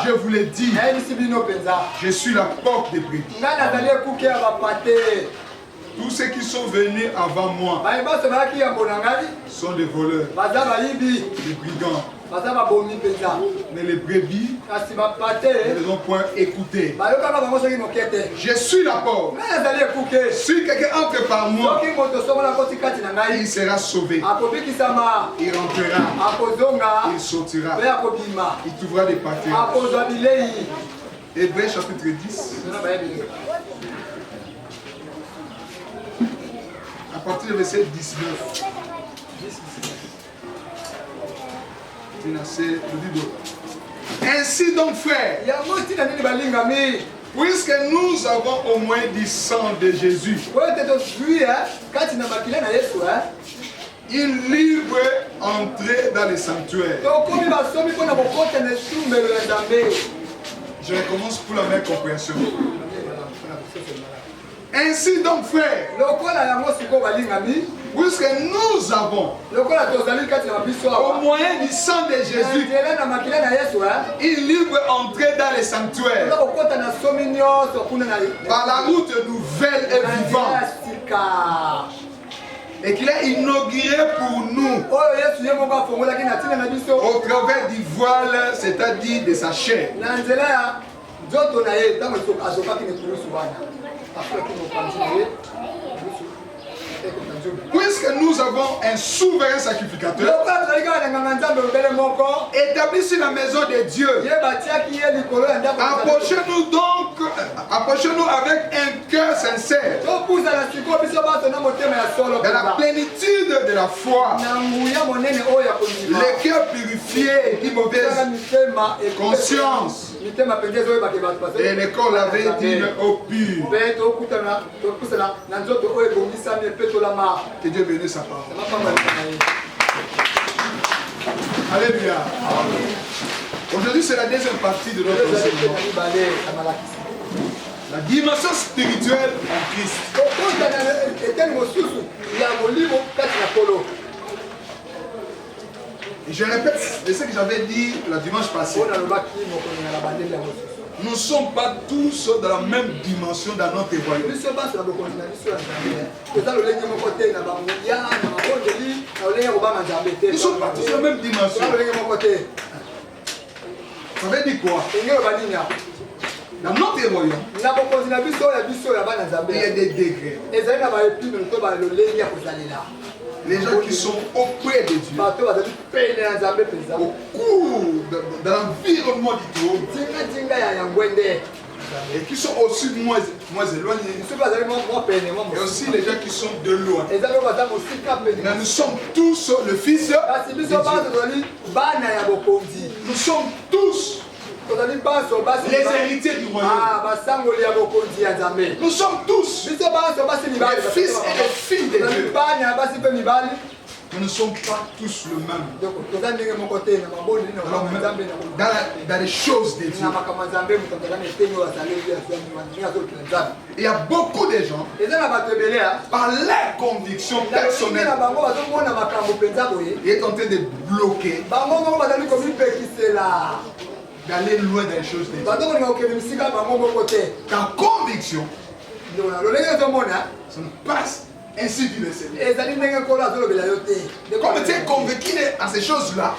Je vous l'ai dit. Je suis la porte des brebis. Tous ceux qui sont venus avant moi sont des voleurs, des brigands. Mais les brebis ne les ont point écoutés. Je suis la porte. Si quelqu'un entre par moi, il sera sauvé. Il rentrera. Il sortira. Il trouvera des pâturages. Hébreux chapitre 10. À partir du verset 19. Ainsi donc, frères, puisque nous avons au moins du sang de Jésus, il libre entrer dans les sanctuaires. Je recommence pour la même compréhension. Ainsi donc, frères, puisque nous avons au moyen du sang de Jésus, il libre entrer dans les sanctuaires par la route nouvelle et vivante, et qu'il a inauguré pour nous au travers du voile, c'est-à-dire de sa chair. Puisque nous avons un souverain sacrificateur établi sur la maison de Dieu, approchez-nous avec un cœur sincère, dans la plénitude de la foi, le cœur purifié et mauvaise conscience, et le corps lavé d'une eau pure. Que Dieu bénisse sa parole. Alléluia. Aujourd'hui, c'est la deuxième partie de notre enseignement. La dimension spirituelle en Christ. Et je répète ce que j'avais dit la dimanche passée. Nous ne sommes pas tous dans la même dimension dans notre royaume. Nous ne sommes pas tous dans la même dimension. Ça veut dire quoi? Dans notre royaume, il y a des degrés. Les gens qui sont auprès de Dieu, au cours de l'environnement du trône, et qui sont aussi moins éloignés, et aussi les gens qui sont de loin. Mais nous sommes tous le Fils de Dieu. Nous sommes tous les héritiers du royaume. Nous sommes tous les fils et les filles de Dieu. Nous ne sommes pas tous le même dans les choses de Dieu. Il y a beaucoup de gens, par leur conviction personnelle, ils sont en train de bloquer, d'aller loin des choses de Dieu. Ta conviction, ça ne passe. Ainsi dit le Seigneur. Comme tu es convaincu à ces choses-là,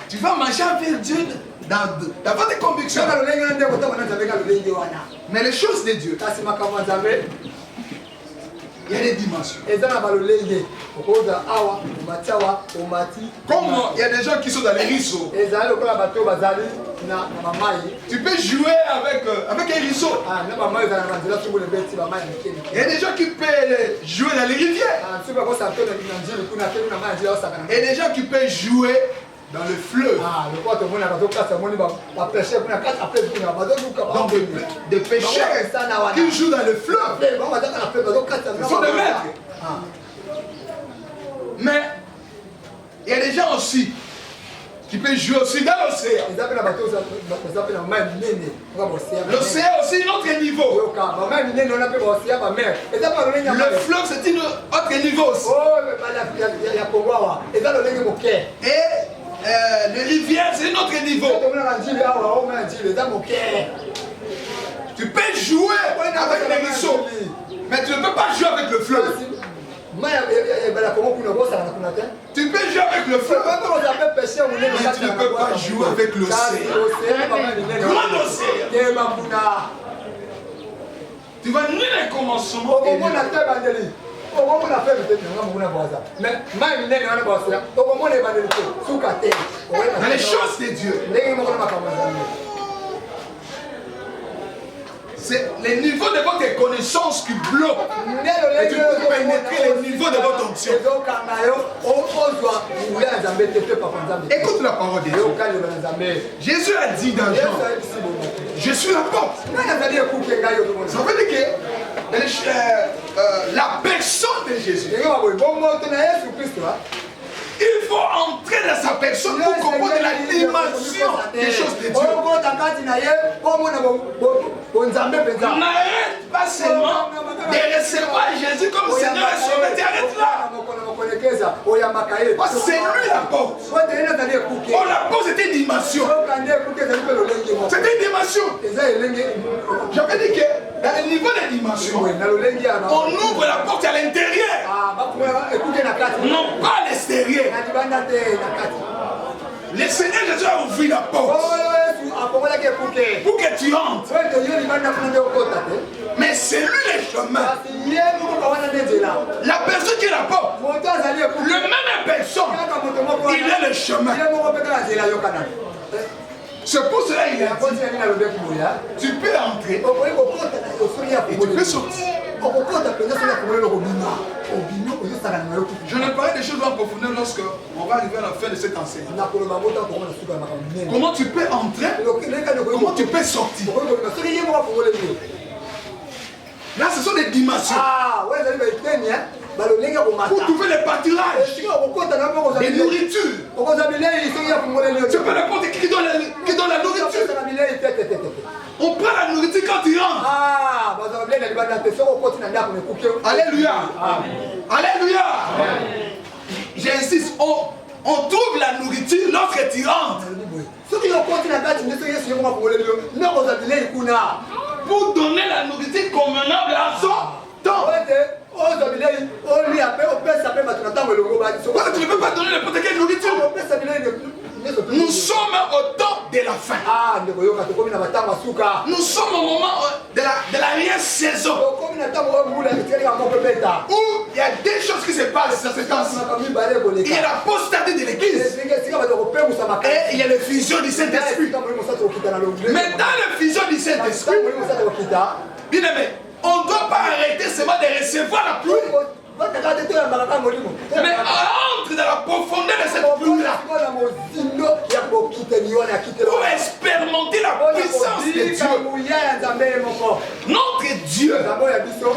tu vas marcher avec Dieu dans tes convictions. Mais les choses de Dieu, il y a des dimensions. Comme il y a des gens qui sont dans les ruisseaux, tu peux jouer avec un ruisseau. Il y a des gens qui peuvent jouer dans les rivières. Et des gens qui peuvent jouer dans le fleuve. Donc des pêcheurs qui jouent dans le fleuve, ce sont des maîtres. Mais il y a des gens aussi qui peuvent jouer aussi dans l'océan. L'océan aussi est un autre niveau. Le fleuve c'est un autre niveau aussi. Et les rivières, c'est un autre niveau. Tu peux jouer avec les ruisseaux, mais tu ne peux pas jouer avec le fleuve. Tu peux jouer avec le fleuve, mais tu ne peux pas jouer avec l'océan. Grand océan. Tu vas nier les commencements. Dans les choses de Dieu. C'est les niveaux de votre connaissance qui bloquent. Et tu peux pénétrer les niveaux de votre onction. Écoute la parole de Dieu. Jésus a dit dans Jean, je suis la porte. Ça veut dire que la personne de Jésus, il faut entrer dans sa personne pour comprendre la dimension des choses de Dieu. N'arrête pas seulement de recevoir Jésus comme Seigneur et Sauveur. Tu arrêtes là. Parce que c'est lui la porte. Oh, la porte c'était une dimension. C'était une dimension. J'avais dit que dans le niveau des dimensions, on ouvre la porte à l'intérieur. Non pas à l'extérieur. Le Seigneur Jésus a ouvert la porte pour que tu entres. Mais c'est lui le chemin. La personne qui est la porte, le même personne, il est le chemin. C'est pour cela qu'il a dit, tu peux entrer et tu peux sortir. Je ne parlerai des choses en profondeur lorsque on va arriver à la fin de cet enseignement. Comment tu peux entrer? Comment tu peux sortir? Là, ce sont des dimensions. Pour trouver les pâturages, les nourritures. Tu peux n'importe qui donne la nourriture. On prend la nourriture quand tu rentres. Alléluia. Alléluia. J'insiste, on trouve la nourriture lorsque tu rentres. Pour donner la nourriture convenable à son temps. Tu ne peux pas donner n'importe quelle nourriture. Nous sommes au temps de la fin. Nous sommes au moment de la saison. Où il y a des choses qui se passent dans ce temps-ci. Il y a l'apostasie de l'église. Et il y a le fusion du Saint-Esprit. Mais dans le fusion du Saint-Esprit, bien aimé, on ne doit pas arrêter seulement de recevoir la pluie. Mais entre dans la profondeur de cette pluie-là pour expérimenter la puissance de Dieu. Notre Dieu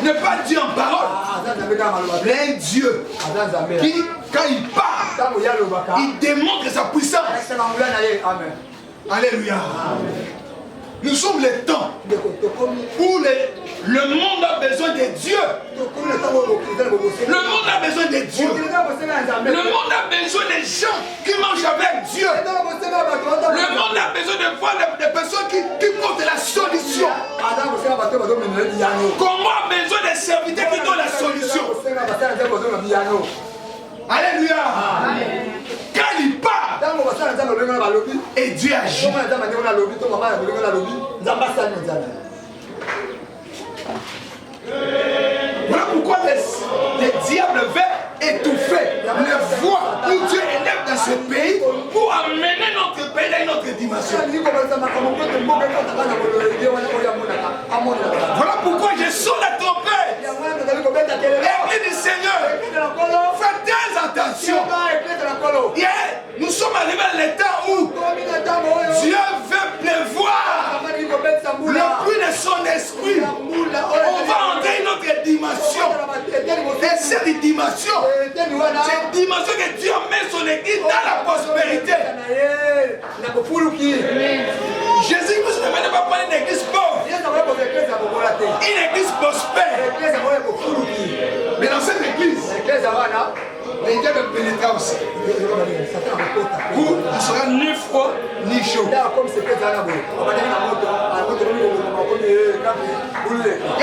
n'est pas Dieu en parole, mais un Dieu qui, quand il parle, il démontre sa puissance. Alléluia. Nous sommes les temps où le monde a besoin de Dieu. Le monde a besoin de Dieu. Le monde a besoin des gens qui mangent avec Dieu. Le monde a besoin de voir des personnes qui portent la solution. Comment a besoin des serviteurs qui donnent la solution. Alléluia. Quand il parle, et Dieu agit. Voilà pourquoi les diables veulent étouffer les voix où Dieu élève dans ce pays pour amener notre pays dans une autre dimension. Voilà pourquoi je sonne la trompette. Et dit Seigneur, faites très attention. Nous sommes arrivés à l'état où Dieu veut pleuvoir le bruit de son esprit. On va entrer dans une autre dimension. Et cette dimension, que Dieu met son église dans la prospérité. Jésus ne venait pas parler d'une église pauvre. Une église prospère. Mais dans cette église, Et Dieu me pénétrera aussi. Vous, il sera ni froid ni chaud. Il y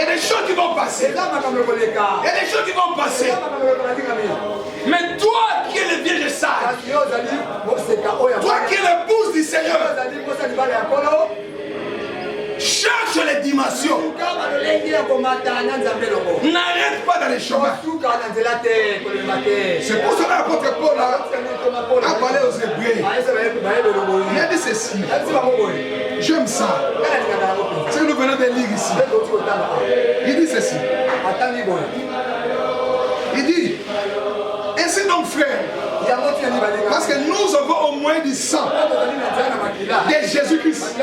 a des choses qui vont passer. Il y a des choses qui vont passer. Mais toi qui es le vierge sage, toi qui es l'épouse du Seigneur, cherche les dimensions. N'arrête pas dans les chemins. C'est pour cela que l'apôtre Paul a parlé aux Hébreux. Il a dit ceci. J'aime ça. Ce que nous venons de lire ici. Il dit ceci. Il dit, ainsi donc frère, parce que nous avons au moins du sang de Jésus-Christ.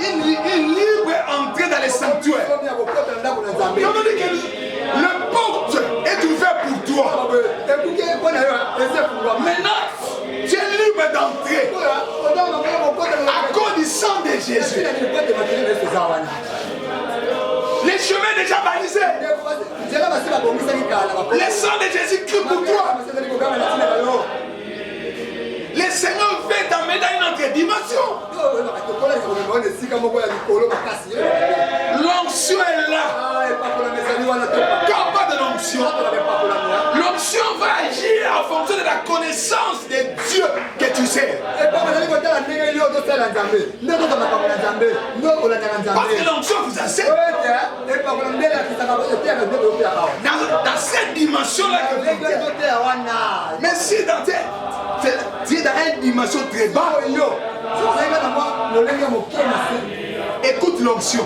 Une libre entrée dans les sanctuaires. On dit que le porte est ouvert pour toi. Maintenant, tu es libre d'entrer à cause du sang de Jésus. Les chemins déjà balisés. Le sang de Jésus crie pour toi. Le Seigneur veut t'amener dans une autre dimension. L'onction est là. Quand pas de l'onction, l'onction va agir en fonction de la connaissance de Dieu que tu sais. Parce que l'onction vous enseigne. Dans cette dimension-là que vous êtes. Mais si dans tu es dans une dimension très basse, écoute l'onction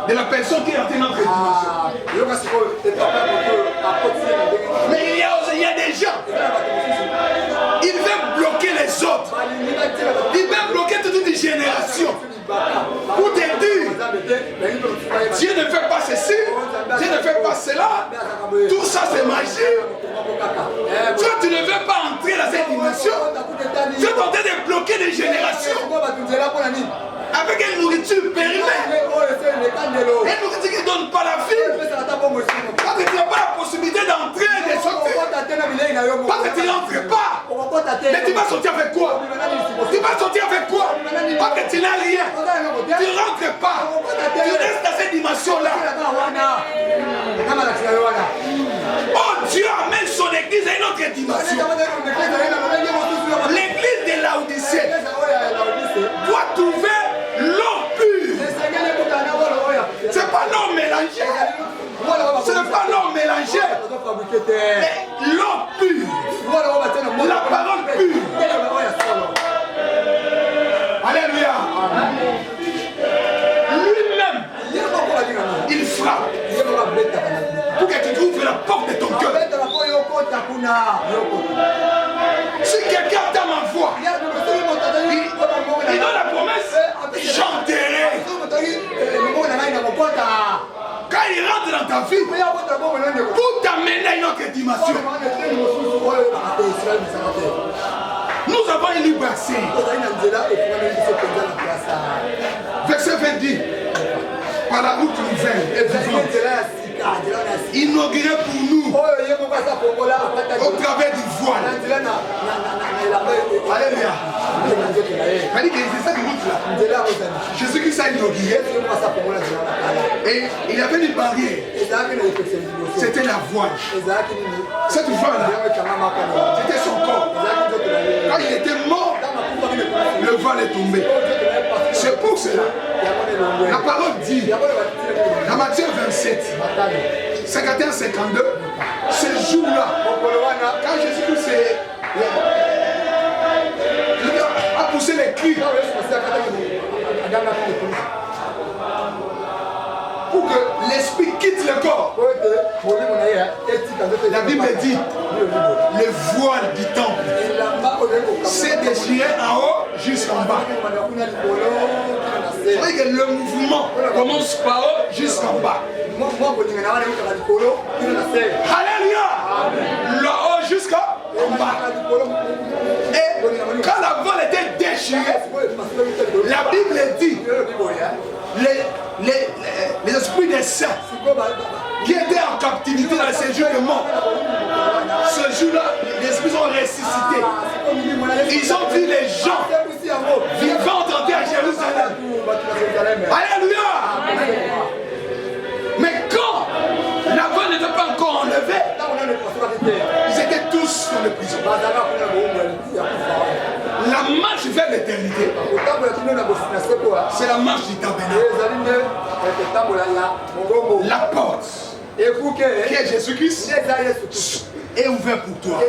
de la personne qui est en train d'entrer dans une dimension. Mais il y a des gens, ils veulent bloquer les autres. Ils veulent bloquer toute une génération. Pour te dire, Dieu ne fait pas ceci, Dieu ne fait pas cela, tout ça c'est magie. Toi tu ne veux pas entrer dans cette dimension. Tu es en train de bloquer des générations avec une nourriture périmée, une nourriture qui ne donne pas la vie. Parce que tu n'as pas la possibilité d'entrer et de sortir. Parce que tu n'entres pas. Mais tu vas sortir avec quoi? Tu vas sortir avec quoi? Parce que tu n'as rien. Tu ne rentres pas. Tu restes dans cette dimension-là. Oh, Dieu amène son église à une autre dimension. L'église de Laodicée doit trouver l'eau pure. Ce n'est pas l'eau mélangée. Ce n'est pas l'eau mélangée. Mais l'eau pure. La parole pure. Alléluia. Lui-même, il frappe pour que tu ouvres la porte de ton cœur. Si quelqu'un t'a ma voix, il donne la promesse, j'enterrai. Quand il rentre dans ta vie, pour t'amener à une autre dimension, nous avons un libre accès. Verset 20 dit, par la route nouvelle et vivante, inaugurée pour nous au travers du voile. Alléluia. C'est ça qui route là. Jésus-Christ a inauguré. Et il y avait une barrière. C'était la voile. Cette voile-là, c'était son corps. Quand il était mort, le voile est tombé. C'est pour cela. La parole dit, dans Matthieu 27, 51-52, ce jour-là, quand Jésus-Christ a poussé les cris pour que l'esprit quitte le corps, la Bible dit, le voile du temple s'est déchiré en haut jusqu'en bas. C'est vrai que le mouvement commence par haut jusqu'en bas. Alléluia. Le haut jusqu'en bas. Et quand la voile était déchirée, la Bible dit, les esprits des saints qui étaient en captivité dans le séjour de mort Ce jour-là, les esprits ont ressuscité. Ils ont vu les gens vivant en terre à Jérusalem. Alléluia. Mais quand la voix n'était pas encore enlevée, ils étaient tous dans le prison. La marche vers l'éternité, c'est la marche du tabernacle. La porte, qui est Jésus-Christ, est ouverte pour toi.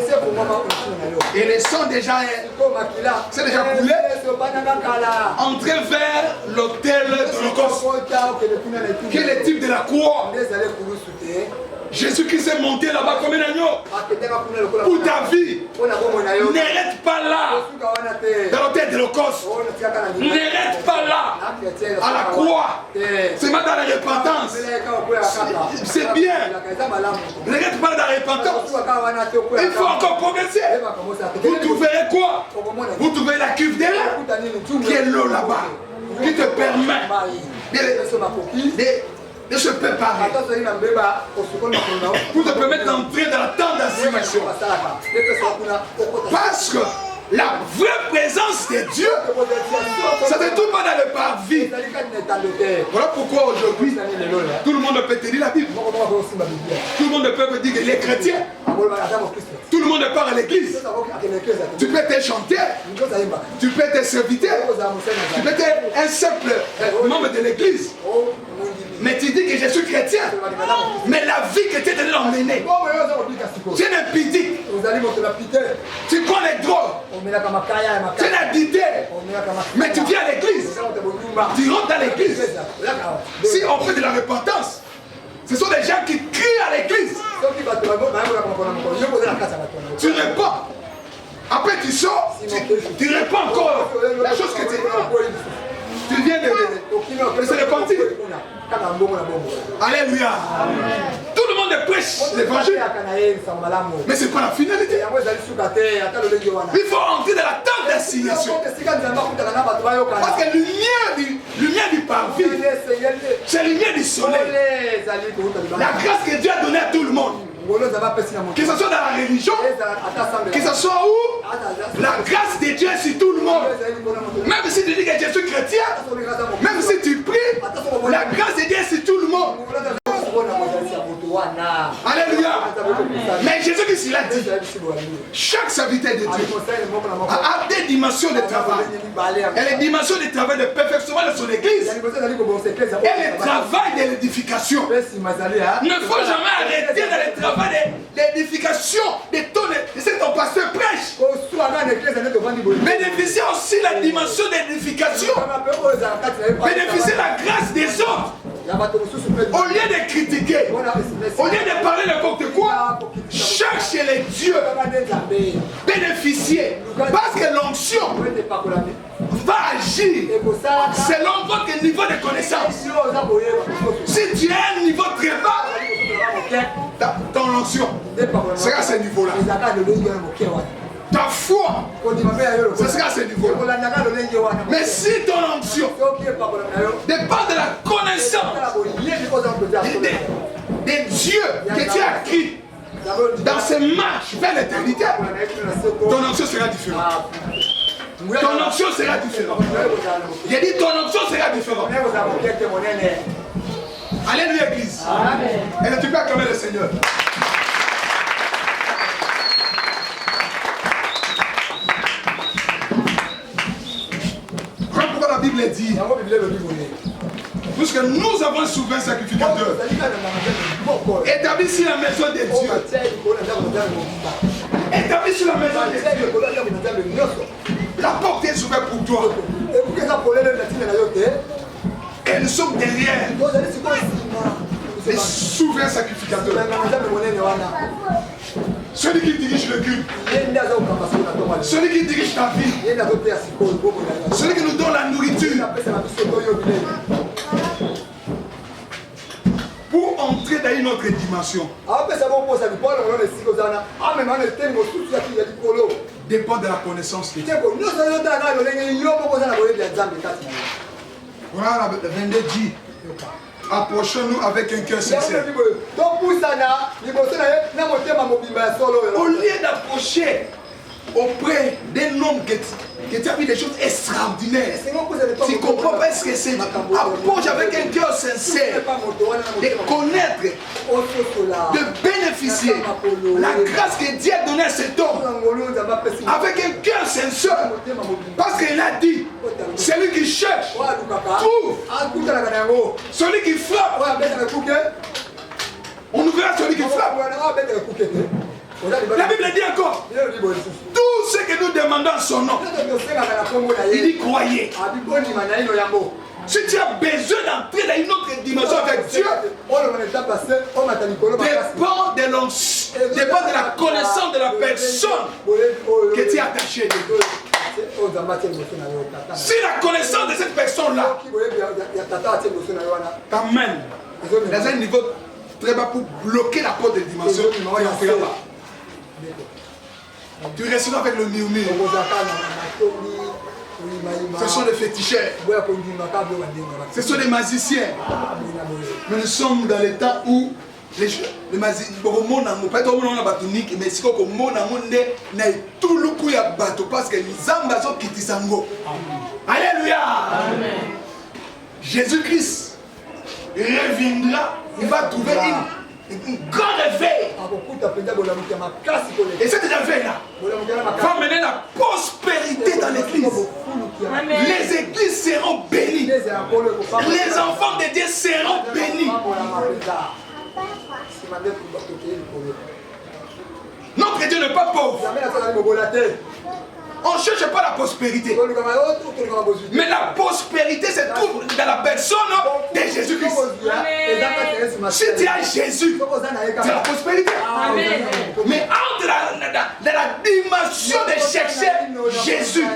Et les sons déjà, c'est déjà coulé. Entrez vers l'autel de l'Holocauste, qui est le type de la croix. Jésus-Christ est monté là-bas comme un agneau pour ta vie. N'arrête pas là dans l'autel de l'Holocauste. N'arrête pas là à la croix. C'est mal dans la repentance. C'est bien. N'arrête pas dans la repentance. Il faut encore progresser. Vous trouverez quoi? Vous trouverez la cuve de l'air qui est l'eau là-bas, qui te permet de se préparer pour te permettre d'entrer dans la tente d'assignation. Parce que la vraie présence de Dieu, ça ne se trouve pas dans le parvis. Voilà pourquoi aujourd'hui, tout le monde peut te dire la Bible. Tout le monde peut te dire qu'il est chrétien. Tout le monde part à l'église. Tu peux être chanteur, tu peux être serviteur, tu peux être un simple membre de l'église. Mais tu dis que je suis chrétien. Mais la vie que tu es allé l'emmener, tu es un pidique. Tu prends les drogues. Tu es un addict. Mais tu viens à l'église. Tu rentres dans l'église. Si on fait de la repentance, ce sont des gens qui crient à l'église. Tu réponds. Après tu sors, tu réponds encore la chose que tu viens de se repentir. Alléluia. Tout le monde prêche l'évangile. Mais c'est pas la finalité. Il faut entrer dans la tente d'assignation. Parce que lumière du parvis, c'est lumière du soleil. La grâce que Dieu a donnée à tout le monde. Que ce soit dans la religion, que ce soit où, la grâce de Dieu est sur tout le monde. Même si tu dis que je suis chrétien, même si tu pries, la grâce de Dieu est sur tout le monde. Alléluia. Mais Jésus-Christ il a dit, chaque serviteur de Dieu a des dimensions de travail. Et les dimensions de travail de perfectionnement de son église et le travail de l'édification. Ne faut jamais arrêter dans le travail d'édification de ce que ton pasteur prêche. Bénéficier aussi la dimension d'édification. Bénéficier la grâce des autres. Au lieu de critiquer, au lieu de parler n'importe quoi, cherchez les dieux, bénéficiez, parce que l'onction va agir selon votre niveau de connaissance. Si tu as un niveau très bas, ton onction sera à ce niveau-là. Ta foi, ce sera à ce niveau-là. Mais si ton onction dépend de la connaissance des dieux que tu as acquis dans ces marches vers l'éternité, ton onction sera différente. Ton onction sera différente. J'ai dit ton onction sera différente. Alléluia, Église. Et tu peux acclamer le Seigneur. La Bible dit, puisque nous avons un souverain sacrificateur établi sur la maison de Dieu, établi sur la maison de Dieu, la porte est ouverte pour toi. Et nous sommes derrière les souverains sacrificateurs. Celui qui dirige le culte, celui qui dirige ta vie, celui qui nous donne la nourriture pour entrer dans une autre dimension. Dépend de la connaissance de Dieu. Voilà, le 22 dit Approchons-nous avec un cœur sincère. Au lieu d'approcher auprès d'un homme qui t'a vu des choses extraordinaires, tu comprends pas ce que c'est. Approche avec un cœur sincère, de connaître, de bénéficier la grâce que Dieu a donnée à cet homme avec un cœur sincère. Parce qu'il a dit, celui qui cherche trouve, celui qui frappe, on ouvrira celui qui frappe. La Bible dit encore, tout ce que nous demandons en son nom, il dit croyez. Si tu as besoin d'entrer dans une autre dimension avec Dieu, dépend de la connaissance de la personne que tu es attaché. Si la connaissance de cette personne-là t'amène dans un niveau très bas pour bloquer la porte des dimensions, tu n'entreras pas. Tu resteras avec le murmure. Ce sont des féticheurs. Ce sont des magiciens. Mais nous sommes dans l'état où les magiciens, mais c'est comme tout le coup ya bateau parce que les ambassades qui tisango. Alléluia. Jésus-Christ reviendra, il va trouver un grand réveil. Et cet réveil-là va mener la prospérité dans l'église. Les églises seront bénies. Les enfants de Dieu seront bénis. Notre Dieu n'est pas pauvre. On ne cherche pas la prospérité. Mais la prospérité se trouve dans la personne de Jésus-Christ. Si tu as Jésus, tu as la prospérité. Amen. Mais entre dans la dimension de chercher Jésus,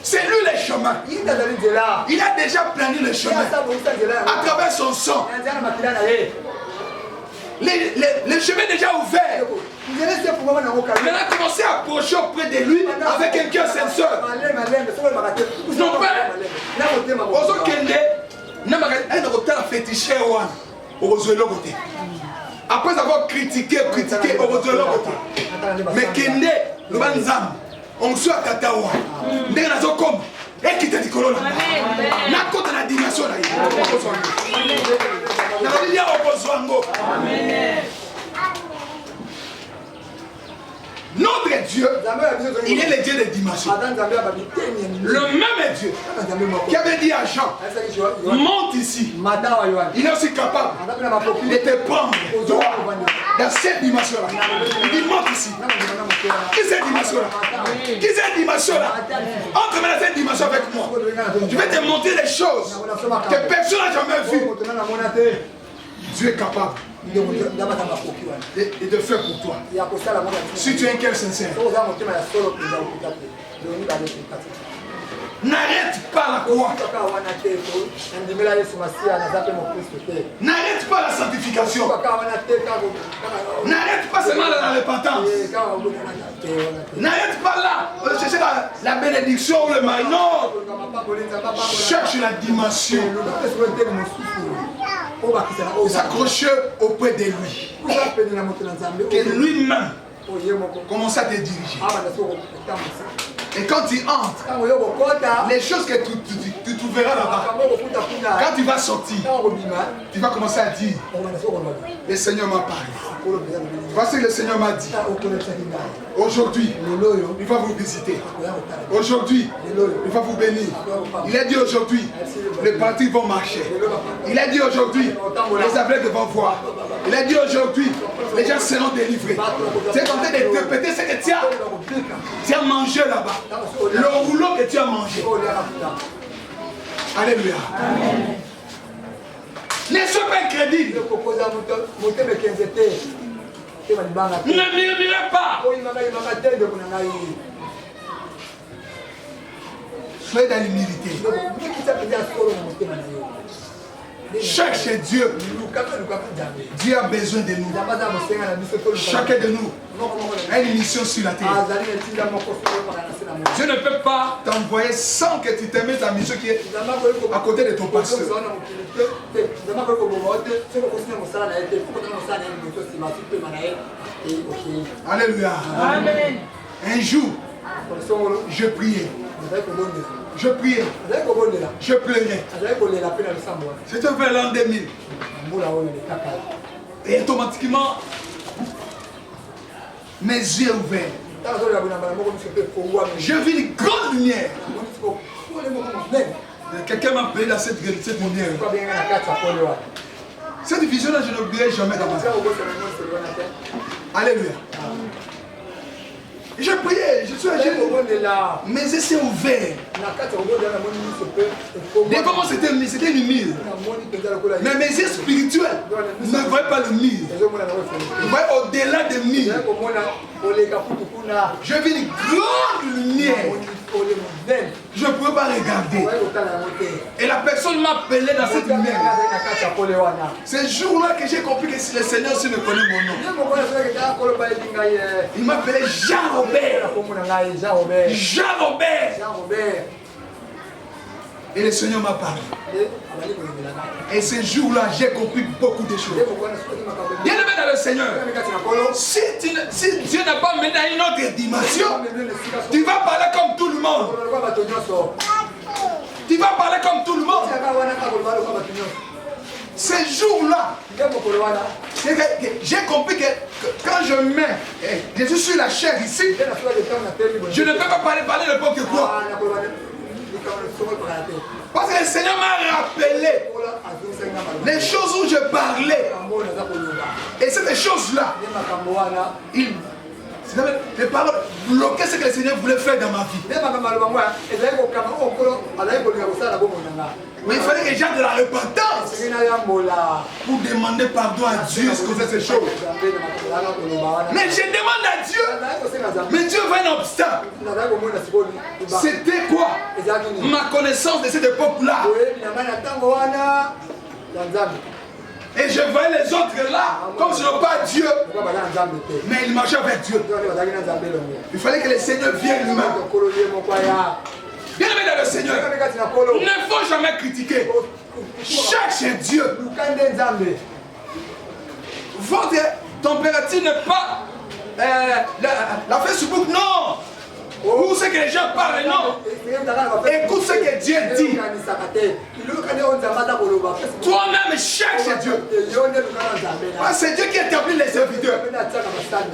c'est lui le chemin. Il a déjà plané le chemin à travers son sang. Le chemin est déjà ouvert. Maintenant, commencez à approcher auprès de lui avec un cœur sincère. Non pas. Après avoir critiqué, mais Kende, le banzam, on soit à Tatawa. Dès qu'on a comme, et qui t'a dit colonna. La côte à la dimension là. Notre Dieu, il est le Dieu des dimensions. Le même Dieu qui avait dit à Jean, monte ici. Il est aussi capable de te prendre dans cette dimension-là. Il dit monte ici. Qui c'est cette dimension-là? Qui c'est cette dimension-là? Entre dans cette dimension avec moi. Je vais te montrer des choses que personne n'a jamais vues. Dieu est capable et de faire pour toi. Si tu es un cœur sincère, n'arrête pas la croix. N'arrête pas la sanctification. N'arrête pas seulement la repentance. N'arrête pas là. Chercher la bénédiction ou le mal. Non. Cherche la dimension. S'accrocher auprès de lui. Que lui-même commence à te diriger. Et quand tu entres, les choses que tu trouveras là-bas, quand tu vas sortir, tu vas commencer à dire, le Seigneur m'a parlé. Voici le Seigneur m'a dit, aujourd'hui, il va vous visiter. Aujourd'hui, il va vous bénir. Il a dit aujourd'hui, les partis vont marcher. Il a dit aujourd'hui, les aveugles vont voir. Il a dit aujourd'hui, les gens seront délivrés. Tu es en train de répéter ce que tu as mangé là-bas. Le rouleau que tu as mangé. Alléluia. Amen. Ne sois pas incrédule. Ne murmurez pas. Soyez dans l'humilité. Cherchez Dieu. Dieu a besoin de nous. Chacun de nous a une mission sur la terre. Je ne peux pas t'envoyer sans que tu termines ta mission qui est à côté de ton pasteur. Alléluia. Amen. Un jour, je priais. Je priais. Je pleurais. C'était vers l'an 2000. Et automatiquement, mes yeux ouverts. Je vis une grande lumière. Quelqu'un m'a appelé dans cette lumière. Cette vision-là, je n'oublierai jamais dans ma vie. Alléluia. Je priais, je suis âgé. Mes yeux s'est ouverts. Et comment c'était une mire. Mais mes yeux spirituels ne voyaient pas le mire. Ils voyaient au-delà des mire. Je vis une grande lumière. Je ne pouvais pas regarder. Et la personne m'a appelé dans cette lumière. C'est ce jour-là que j'ai compris que si le Seigneur aussi me connaît mon nom. Il m'appelait Jean-Robert. Jean-Robert. Et le Seigneur m'a parlé. Et ce jour-là, j'ai compris beaucoup de choses. Bien aimé dans le Seigneur, si Dieu n'a pas mené à une autre dimension, tu vas parler comme tout le monde. Tu vas parler comme tout le monde. Ce jour-là, j'ai compris que quand je mets, je suis sur la chair ici, je ne peux pas parler n'importe quoi. Parce que le Seigneur m'a rappelé les choses où je parlais. Et c'est des choses-là, les paroles bloquaient ce que le Seigneur voulait faire dans ma vie. Mais il fallait que j'aie de la repentance pour demander pardon à Dieu ce que c'est ces choses. Mais je demande à Dieu, mais Dieu va un obstacle. C'était quoi? Ma connaissance de cette époque-là. Et je voyais les autres là, comme ce n'est pas Dieu. Mais ils marchaient avec Dieu. Il fallait que le Seigneur vienne lui-même. Bien aimé dans le Seigneur, ne faut jamais critiquer. Cherchez Dieu. Votre température n'est pas la Facebook, non. Ou ce que les gens parlent, non. Écoute ce que Dieu dit. Toi-même cherche Dieu. C'est Dieu qui établit les serviteurs.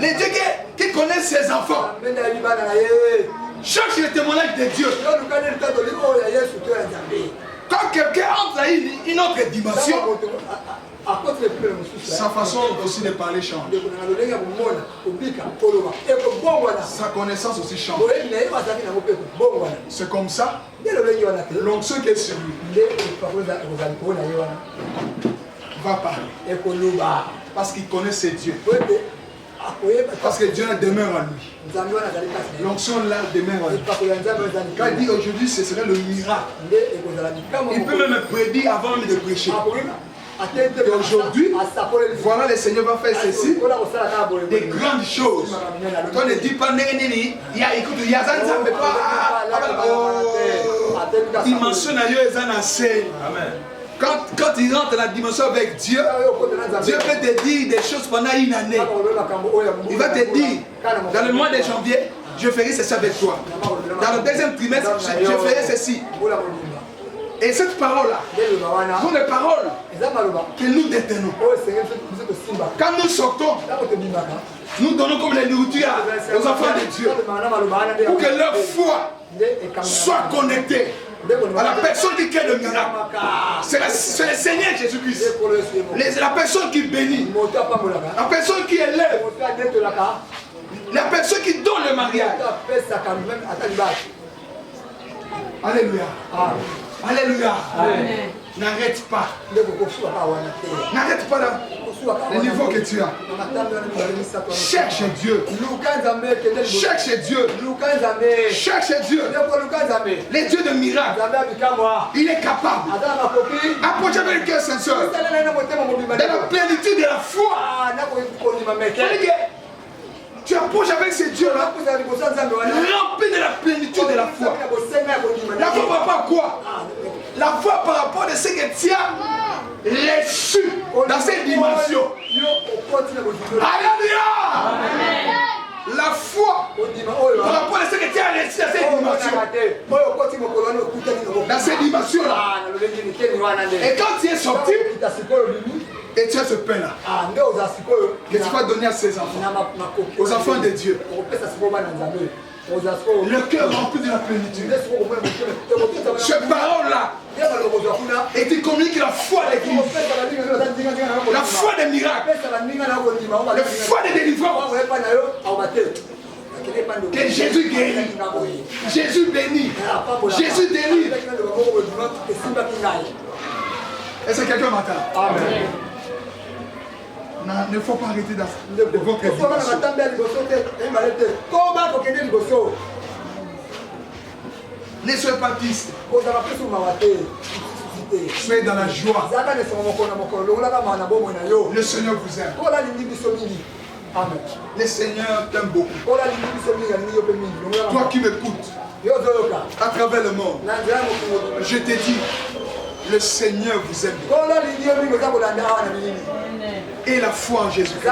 Les dieux qui connaissent ses enfants. Cherche le témoignage de Dieu. Quand quelqu'un entre à une autre dimension, sa façon aussi de parler change. Sa connaissance aussi change. C'est comme ça. L'onction qui est sur lui va parler. Parce qu'il connaît ses dieux. Parce que Dieu demeure en lui. L'onction là demeure en lui. Quand il dit aujourd'hui ce serait le miracle, il peut même prédire avant même de prêcher. Et aujourd'hui, voilà le Seigneur va faire ceci, des grandes choses. Toi ne dis pas écoute, il y a il mentionne à Dieu assez. Quand il rentre dans la dimension avec Dieu, Dieu peut te dire des choses pendant une année. Il va te dire, dans le mois de janvier, je ferai ceci avec toi. Dans le deuxième trimestre, je ferai ceci. Et cette parole-là, sont les paroles que nous détenons. Quand nous sortons, nous donnons comme la nourriture aux enfants de Dieu. Pour que leur foi soit connectée à la personne qui crée le miracle. C'est le Seigneur Jésus-Christ. La personne qui bénit. La personne qui élève. La personne qui donne le mariage. Alléluia. Alléluia. N'arrête pas. N'arrête pas le niveau que tu as. Cherche Dieu. Cherche Dieu. Cherche Dieu. Les dieux de miracles. Il est capable. Approchez avec le cœur sincère. Dans la plénitude de la foi. Tu approches avec ces dieux-là, rempli de la plénitude de la foi. La foi par rapport à quoi? La foi par rapport à ce que tu as reçu dans cette dimension. Alléluia! La foi par rapport à ce que tu as reçu dans cette dimension. Dans cette dimension-là. Et quand tu es sorti, et tu as ce pain-là que tu vas donner à ses enfants, aux enfants de Dieu. Le cœur rempli de la plénitude. Cette parole-là, et tu communiques la foi de l'Église, la foi des miracles, la foi des délivrances. Que Jésus guérit, Jésus bénit, Jésus délivre. Est-ce que quelqu'un m'entend? Amen. Non, il ne faut pas arrêter de votre éducation. Ne soyez pas tristes. Soyez dans la joie. Le Seigneur vous aime. Amen. Le Seigneur t'aime beaucoup. Toi qui m'écoutes, à travers le monde, je te dis, le Seigneur vous aime. Et la foi en Jésus-Christ.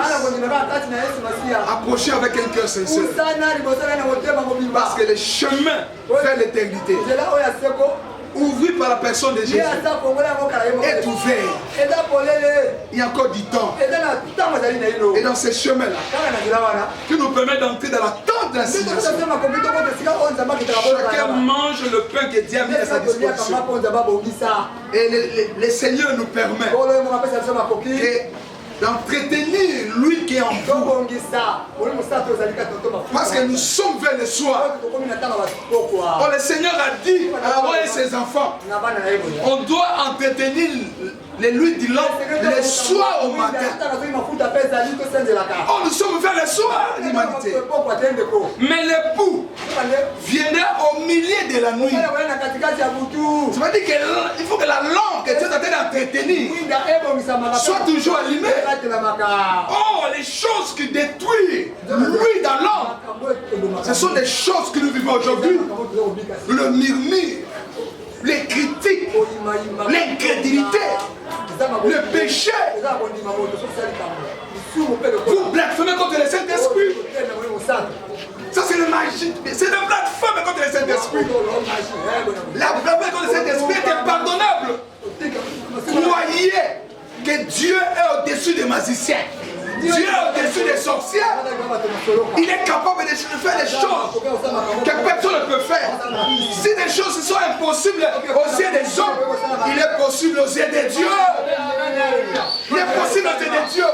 Approchez avec un cœur sincère. Parce que le chemin vers l'éternité, ouvert par la personne de Jésus, est ouvert. Il y a encore du temps. Et dans ce chemin-là, qui nous permet d'entrer dans la tente de la civilisation. Chacun mange le pain que Dieu a mis à sa disposition. Et le Seigneur nous permet d'entretenir l'huile qui est en vous. Parce que nous sommes vers le soir. Oh, le Seigneur a dit à Aaron et ses enfants, on doit entretenir l'huile du lampe le soir au matin. Oh, nous sommes vers le soir, l'humanité. Mais l'époux viendra au milieu de la nuit. Ça veut dire qu'il faut que la lampe que tu es en train d'entretenir soit toujours allumée. Oh, les choses qui détruisent l'huile dans l'homme, ce sont des choses que nous vivons aujourd'hui. Le murmure, les critiques, l'incrédulité, le péché. Vous blasphémez contre le Saint-Esprit. Ça c'est le magie. C'est le blasphème contre le Saint-Esprit. La blasphème contre le Saint-Esprit est impardonnable. Croyez que Dieu est au-dessus des magiciens. Dieu est au-dessus des sorcières. Il est capable de faire des choses que personne ne peut faire. Si des choses sont impossibles aux yeux des hommes, il est possible aux yeux de Dieu. Il est possible aux yeux de Dieu.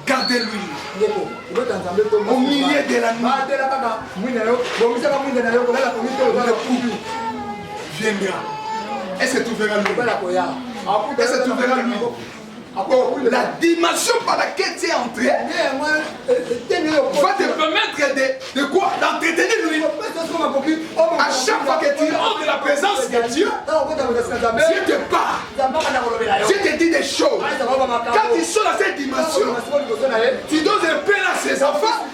Gardez-lui au milieu de la nuit. Le couple viendra. Et c'est ouvert à lui. Et c'est ouvert à lui. La dimension par laquelle tu es entré va te permettre de quoi? D'entretenir lui. À chaque fois que tu rentres de la présence de Dieu, Dieu te parle. Dieu te dit des choses. Quand ils sont dans cette dimension, tu donnes un pain à ses enfants.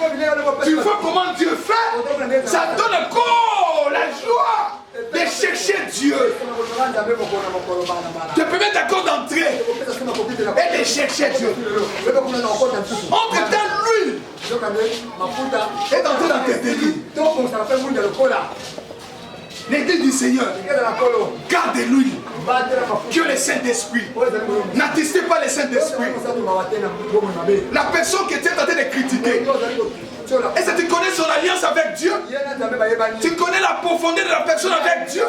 Tu vois comment Dieu fait. Ça donne encore la joie de chercher Dieu. Te permet d'accord d'entrer et de chercher Dieu. Entre-temps, l'huile est en train d'entretenir. L'église du Seigneur, garde l'huile. Que le Saint-Esprit. N'attestez pas le Saint-Esprit. La personne qui était en train de critiquer. Est-ce que tu connais son alliance avec Dieu? Tu connais la profondeur de la personne avec Dieu?